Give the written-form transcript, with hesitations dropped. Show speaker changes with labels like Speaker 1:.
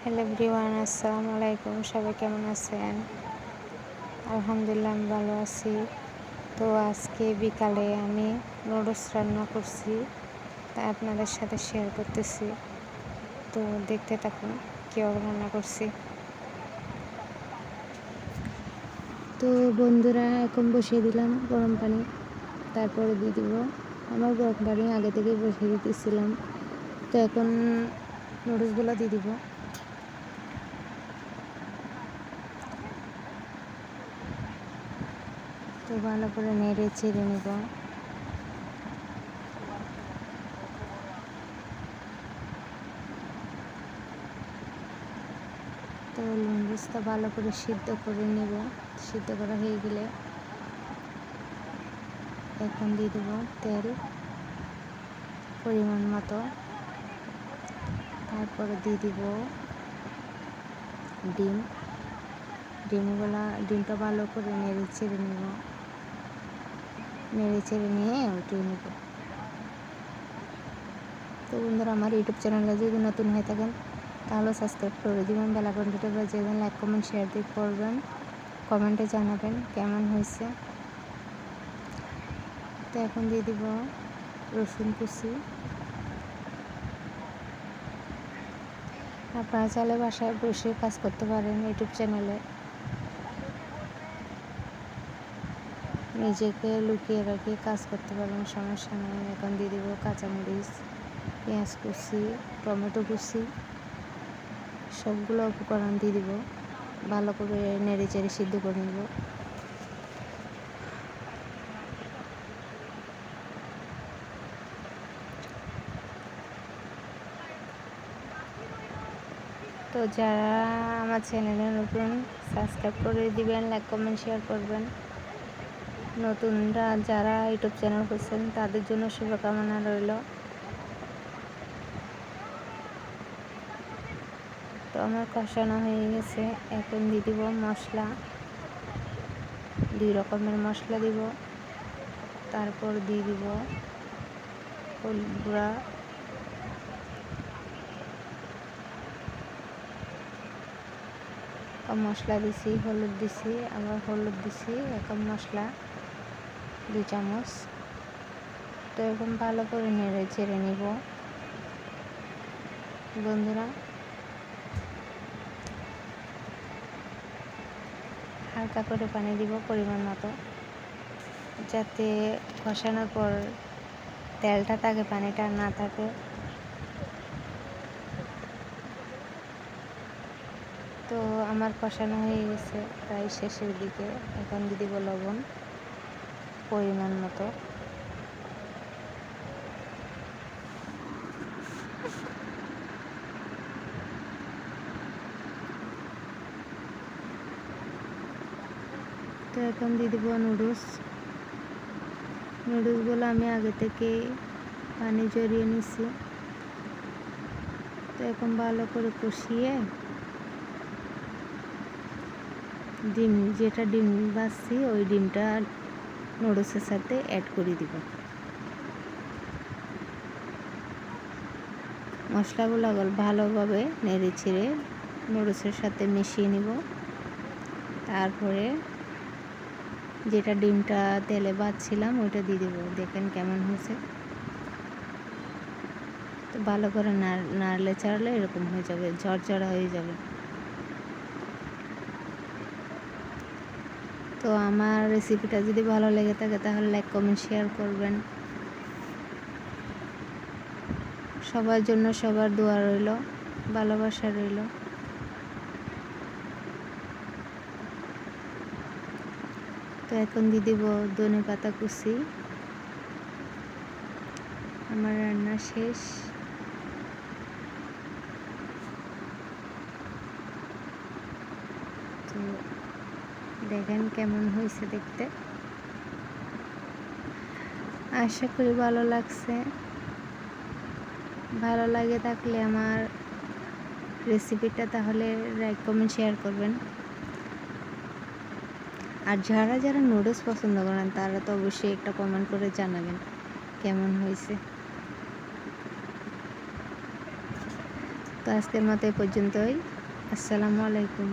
Speaker 1: Hello everyone, আসসালামু আলাইকুম। সবাই কেমন আছেন? আলহামদুলিল্লাহ, আমি ভালো আছি। তো আজকে বিকালে আমি নুডলস রান্না করছি, তাই আপনাদের সাথে শেয়ার করতেছি। তো দেখতে থাকুন কীভাবে রান্না করছি। তো বন্ধুরা, এখন বসিয়ে দিলাম গরম পানি, তারপরে দিয়ে দিব। আমার গরম পানি আগে থেকেই বসিয়ে দিতেছিলাম। তো এখন নুডলসগুলো দিয়ে দিব। তো ভালো করে নেড়ে চেড়ে নেব। তো নুডলসটা ভালো করে সিদ্ধ করে নেব। সিদ্ধ করা হয়ে গেলে এখন দিয়ে দেবো তেল পরিমাণ মতো, তারপরে দিয়ে দিব ডিমটা ভালো করে নেড়ে চেড়ে নেব। নেড়ে চেড়ে নিয়ে উঠিয়ে নেব। তো বন্ধুরা, আমার ইউটিউব চ্যানেলে যদি নতুন হয়ে থাকেন তাহলে সাবস্ক্রাইব করে দেবেন, বেল আইকনটা বাজিয়ে দেন, লাইক কমেন্ট শেয়ার দিয়ে করবেন, কমেন্টে জানাবেন কেমন হয়েছে। তো এখন দিয়ে দিব রসুন কুচি। আপনারা চাইলে বাসায় বসে কাজ করতে পারেন, ইউটিউব চ্যানেলে নিজেকে লুকিয়ে রেখে কাজ করতে পারেন, সমস্যা নেই। এখন দিয়ে দিব কাঁচামরিচ, পেঁয়াজ কুচি, টমেটো কুচি, সবগুলো উপকরণ দিয়ে দিব। ভালো করে নেড়ে চেড়ে সিদ্ধ করে নেব। তো যারা আমার চ্যানেলে নতুন, সাবস্ক্রাইব করে দিবেন, লাইক কমেন্ট শেয়ার করবেন। নতুনরা যারা ইউটিউব চ্যানেল করছেন তাদের জন্য শুভকামনা রইল। তো আমার কষানো হয়ে গেছে। এখন দিয়ে দিব মশলা, 2 রকমের মশলা দিব। তারপর দিয়ে দিব হলুদ গুঁড়া, মশলা দিছি, হলুদ দিছি, আবার হলুদ দিছি, এখন মশলা 2 চামচ। তো এরকম ভালো করে নেড়ে চেড়ে নিব। বন্ধুরা, হালকা করে পানি দিব পরিমাণ মতো, যাতে কষানোর পর তেলটা থাকে, পানিটা না থাকে। তো আমার কষানো হয়ে গেছে প্রায় শেষের দিকে। এখন দিয়ে দিব লবণ পরিমাণ মতো। তো এখন দিয়ে দিব নুডলসগুলো আমি আগে থেকে পানি জড়িয়ে নিছি। তো এখন ভালো করে কষিয়ে যেটা ডিম ভাজছি ওই ডিমটা নুডলসের সাথে অ্যাড করে দিব। মশলাগুলো ভালোভাবে নেড়ে চেড়ে নুডলসের সাথে মিশিয়ে নিব। তারপরে যেটা ডিমটা তেলে ভাজছিলাম ওইটা দিয়ে দেবো। দেখেন কেমন হয়েছে। তো ভালো করে নাড়লে চাড়লে এরকম হয়ে যাবে, ঝরঝরা হয়ে যাবে। তো আমার রেসিপিটা যদি ভালো লেগে থাকে তাহলে লাইক কমেন্ট শেয়ার করবেন। সবার জন্য সবার দোয়া রইল, ভালোবাসা রইল। তো এখন দিয়ে দেব ধনেপাতা কুচি। আমার রান্না শেষ। তো দেখেন কেমন হয়েছে দেখতে। আশা করি ভালো লাগছে। ভালো লাগে থাকলে আমার রেসিপিটা তাহলে লাইক কমেন্ট শেয়ার করবেন। আর যারা যারা নুডলস পছন্দ করেন তারা তো অবশ্যই একটা কমেন্ট করে জানাবেন কেমন হয়েছে। তো আজকের মতো এ পর্যন্তই। আসসালামু আলাইকুম।